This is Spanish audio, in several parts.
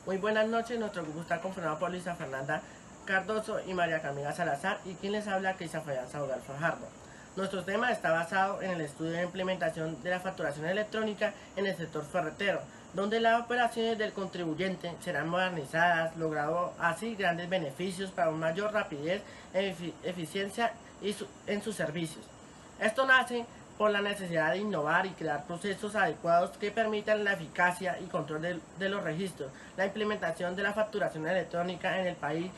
Muy buenas noches, nuestro grupo está conformado por Luisa Fernanda Cardoso y María Camila Salazar, y quien les habla, Crisa Fayanza Hogar Fajardo. Nuestro tema está basado en el estudio de implementación de la facturación electrónica en el sector ferretero, donde las operaciones del contribuyente serán modernizadas, logrando así grandes beneficios para una mayor rapidez e eficiencia en sus servicios. Esto nace por la necesidad de innovar y crear procesos adecuados que permitan la eficacia y control de los registros. La implementación de la facturación electrónica en el país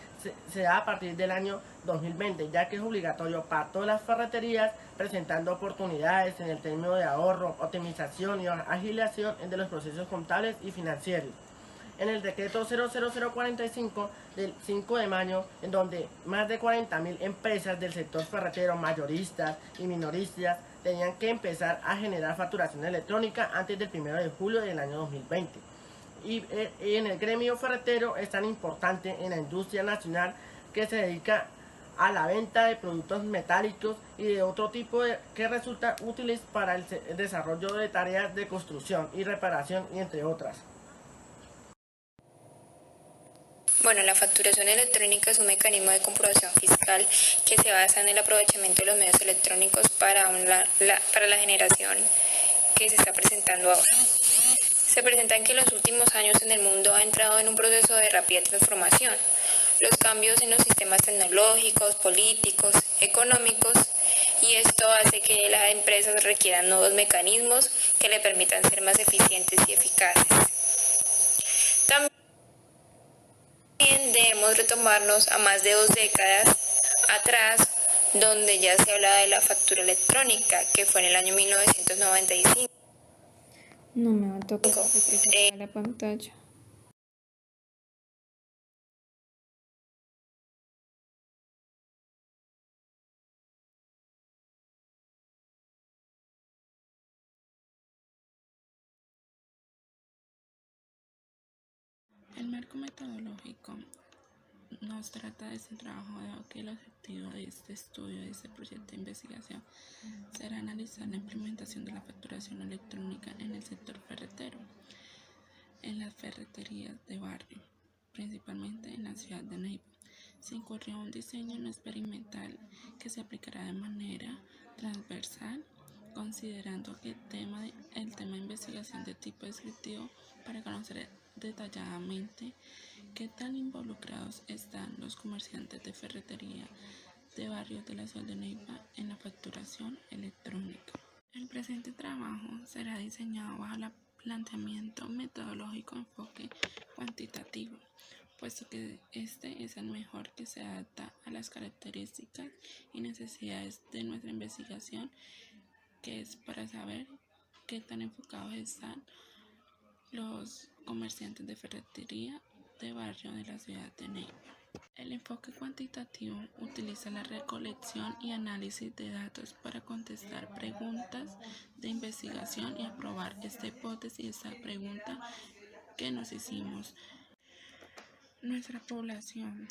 se da a partir del año 2020, ya que es obligatorio para todas las ferreterías, presentando oportunidades en el término de ahorro, optimización y agilización de los procesos contables y financieros. En el decreto 00045 del 5 de mayo, en donde más de 40.000 empresas del sector ferretero, mayoristas y minoristas, tenían que empezar a generar facturación electrónica antes del 1 de julio del año 2020. Y en el gremio ferretero es tan importante en la industria nacional que se dedica a la venta de productos metálicos y de otro tipo que resultan útiles para el desarrollo de tareas de construcción y reparación, y entre otras. Bueno, la facturación electrónica es un mecanismo de comprobación fiscal que se basa en el aprovechamiento de los medios electrónicos para la generación que se está presentando ahora. Se presenta que en los últimos años en el mundo ha entrado en un proceso de rápida transformación. Los cambios en los sistemas tecnológicos, políticos, económicos, y esto hace que las empresas requieran nuevos mecanismos que le permitan ser más eficientes y eficaces. También debemos retomarnos a más de 2 décadas atrás, donde ya se hablaba de la factura electrónica, que fue en el año 1995. No me va a tocar porque se apaga la pantalla. El marco metodológico nos trata de este trabajo, dado que el objetivo de este estudio, de este proyecto de investigación, será analizar la implementación de la facturación electrónica en el sector ferretero, en las ferreterías de barrio, principalmente en la ciudad de Neiva. Se incurrió un diseño no experimental que se aplicará de manera transversal, considerando que el tema de investigación de tipo descriptivo para conocer detalladamente qué tan involucrados están los comerciantes de ferretería de barrios de la ciudad de Neiva en la facturación electrónica. El presente trabajo será diseñado bajo el planteamiento metodológico enfoque cuantitativo, puesto que este es el mejor que se adapta a las características y necesidades de nuestra investigación, que es para saber qué tan enfocados están los comerciantes de ferretería de barrio de la ciudad de Neiva. El enfoque cuantitativo utiliza la recolección y análisis de datos para contestar preguntas de investigación y aprobar esta hipótesis, esta pregunta que nos hicimos. Nuestra población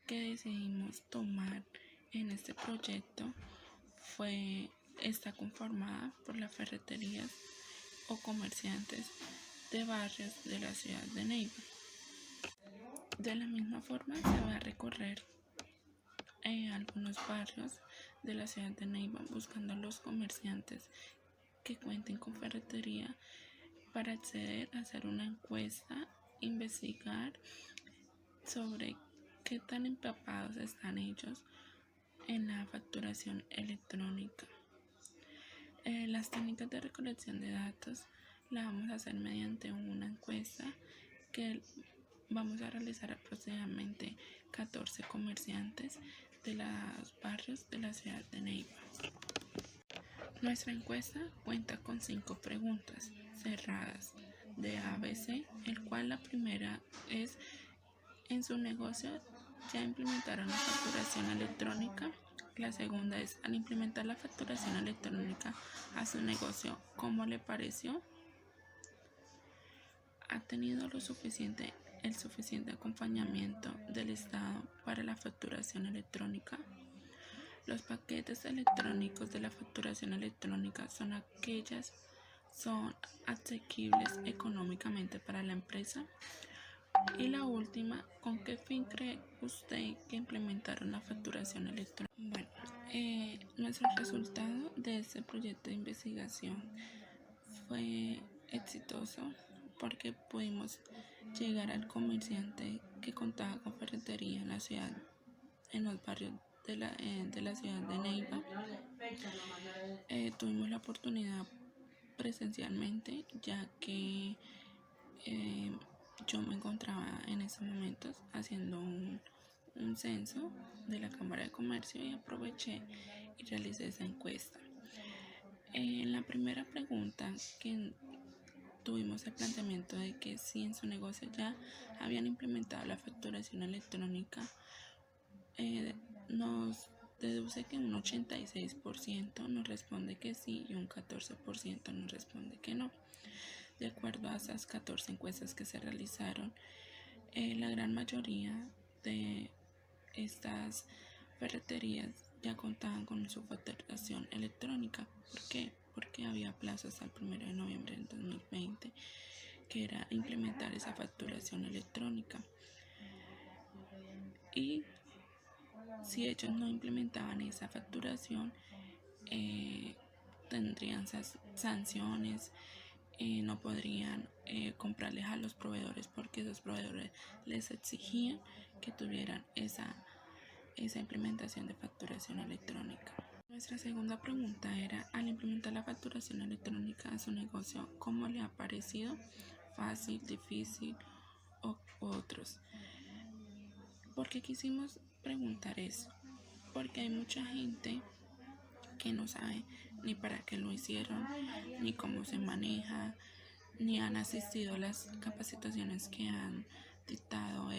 que decidimos tomar en este proyecto está conformada por las ferreterías o comerciantes de barrios de la ciudad de Neiva. De la misma forma se va a recorrer algunos barrios de la ciudad de Neiva buscando a los comerciantes que cuenten con ferretería para acceder a hacer una encuesta, investigar sobre qué tan empapados están ellos en la facturación electrónica. Las técnicas de recolección de datos las vamos a hacer mediante una encuesta que vamos a realizar aproximadamente 14 comerciantes de los barrios de la ciudad de Neiva. Nuestra encuesta cuenta con 5 preguntas cerradas de ABC, el cual la primera es: ¿en su negocio ya implementaron la facturación electrónica? La segunda es: al implementar la facturación electrónica a su negocio, ¿cómo le pareció? ¿Ha tenido el suficiente acompañamiento del Estado para la facturación electrónica? Los paquetes electrónicos de la facturación electrónica son asequibles económicamente para la empresa. Y la última, ¿con qué fin cree usted que implementaron la facturación electrónica? Bueno, nuestro resultado de este proyecto de investigación fue exitoso porque pudimos llegar al comerciante que contaba con ferretería en la ciudad, en los barrios de la ciudad de Neiva. Tuvimos la oportunidad presencialmente, ya que yo me encontraba en esos momentos haciendo un censo de la Cámara de Comercio y aproveché y realicé esa encuesta. En la primera pregunta que tuvimos el planteamiento de que si en su negocio ya habían implementado la facturación electrónica, nos deduce que un 86% nos responde que sí y un 14% nos responde que no. De acuerdo a esas 14 encuestas que se realizaron, la gran mayoría de estas ferreterías ya contaban con su facturación electrónica. ¿Por qué? Porque había plazos hasta el 1 de noviembre del 2020, que era implementar esa facturación electrónica. Y si ellos no implementaban esa facturación, tendrían sanciones, no podrían comprarles a los proveedores porque esos proveedores les exigían que tuvieran esa implementación de facturación electrónica. Nuestra segunda pregunta era, al implementar la facturación electrónica a su negocio, ¿cómo le ha parecido? ¿Fácil, difícil o otros? ¿Por qué quisimos preguntar eso? Porque hay mucha gente que no sabe ni para qué lo hicieron, ni cómo se maneja, ni han asistido a las capacitaciones que han dictado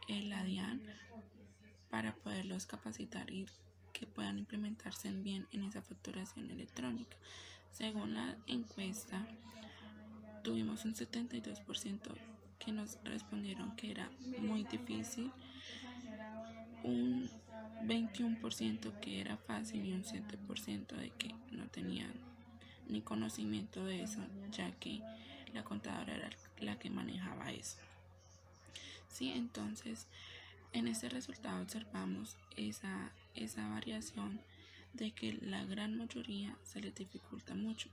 la DIAN para poderlos capacitar y que puedan implementarse bien en esa facturación electrónica. Según la encuesta, tuvimos un 72% que nos respondieron que era muy difícil, un 21% que era fácil y un 7% de que no tenían ni conocimiento de eso, ya que la contadora era la que manejaba eso. Sí, entonces en este resultado observamos esa variación de que la gran mayoría se les dificulta mucho.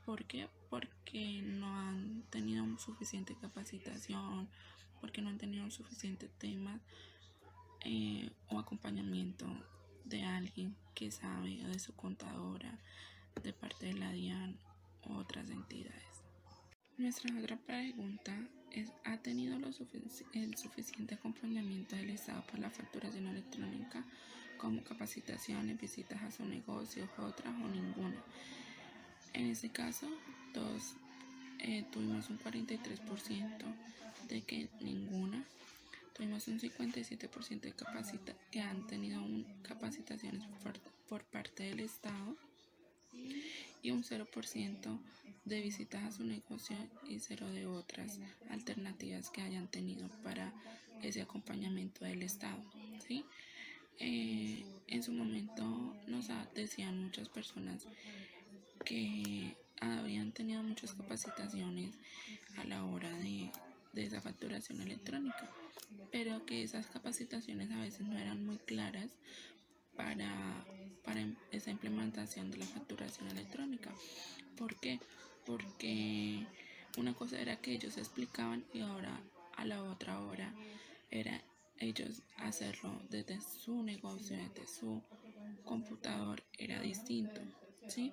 ¿Por qué? Porque no han tenido suficiente capacitación, porque no han tenido suficiente temas o acompañamiento de alguien que sabe, o de su contadora, de parte de la DIAN u otras entidades. Nuestra otra pregunta es, ¿ha tenido el suficiente acompañamiento del Estado para la facturación electrónica, como capacitaciones, visitas a su negocio, otras o ninguna? En este caso, todos tuvimos un 43% de que ninguna. Tuvimos un 57% de que han tenido capacitaciones por parte del Estado y un 0% de visitas a su negocio y 0 de otras alternativas que hayan tenido para ese acompañamiento del Estado, ¿sí? En su momento nos decían muchas personas que habían tenido muchas capacitaciones a la hora de esa facturación electrónica, pero que esas capacitaciones a veces no eran muy claras para esa implementación de la facturación electrónica. ¿Por qué? Porque una cosa era que ellos explicaban y ahora a la otra hora era ellos hacerlo desde su negocio, desde su computador, era distinto, ¿sí?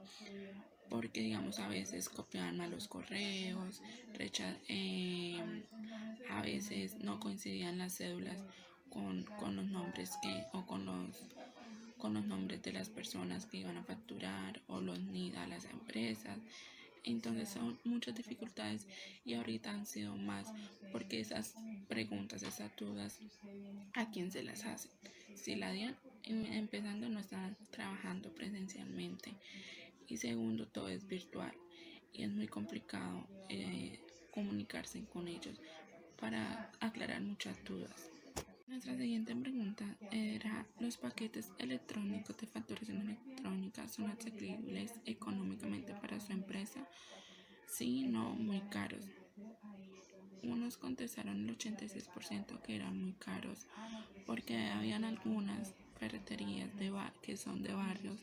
Porque digamos a veces copiaban mal los correos, a veces no coincidían las cédulas con los nombres o con los nombres de las personas que iban a facturar o los NID a las empresas. Entonces son muchas dificultades y ahorita han sido más porque esas preguntas, esas dudas, ¿a quién se las hace? Si la DIAN empezando no están trabajando presencialmente y segundo todo es virtual y es muy complicado comunicarse con ellos para aclarar muchas dudas. Nuestra siguiente pregunta era, ¿los paquetes electrónicos de facturación electrónica son asequibles económicamente para su empresa? Sí, no, muy caros. unos contestaron el 86% que eran muy caros, porque habían algunas ferreterías que son de barrios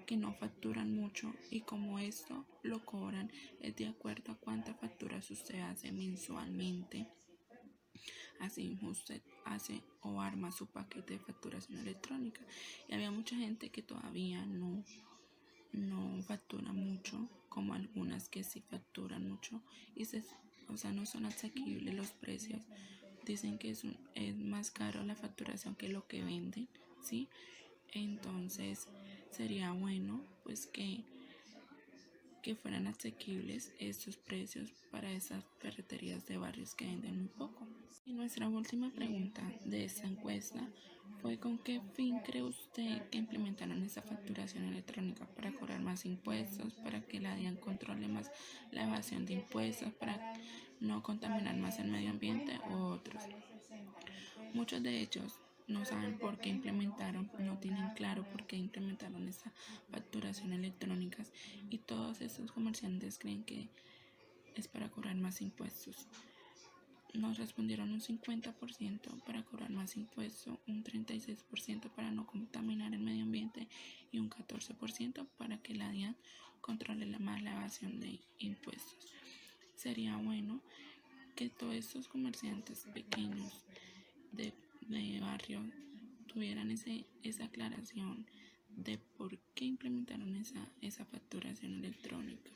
que no facturan mucho, y como esto lo cobran es de acuerdo a cuántas facturas usted hace mensualmente. Así usted hace o arma su paquete de facturación electrónica, y había mucha gente que todavía no factura mucho, como algunas que sí facturan mucho, y o sea, no son asequibles los precios. Dicen que es más caro la facturación que lo que venden, ¿sí? Entonces sería bueno pues que fueran asequibles estos precios para esas ferreterías de barrios que venden muy poco. Y nuestra última pregunta de esta encuesta fue: ¿con qué fin cree usted que implementaron esta facturación electrónica? ¿Para cobrar más impuestos? ¿Para que la DIAN controle más la evasión de impuestos? ¿Para no contaminar más el medio ambiente? U otros. Muchos de ellos no saben por qué implementaron, no tienen claro por qué implementaron esta facturación electrónica, y todos estos comerciantes creen que es para cobrar más impuestos. Nos respondieron un 50% para cobrar más impuestos, un 36% para no contaminar el medio ambiente y un 14% para que la DIAN controle más la evasión de impuestos. Sería bueno que todos estos comerciantes pequeños de barrio tuvieran esa aclaración de por qué implementaron esa facturación electrónica.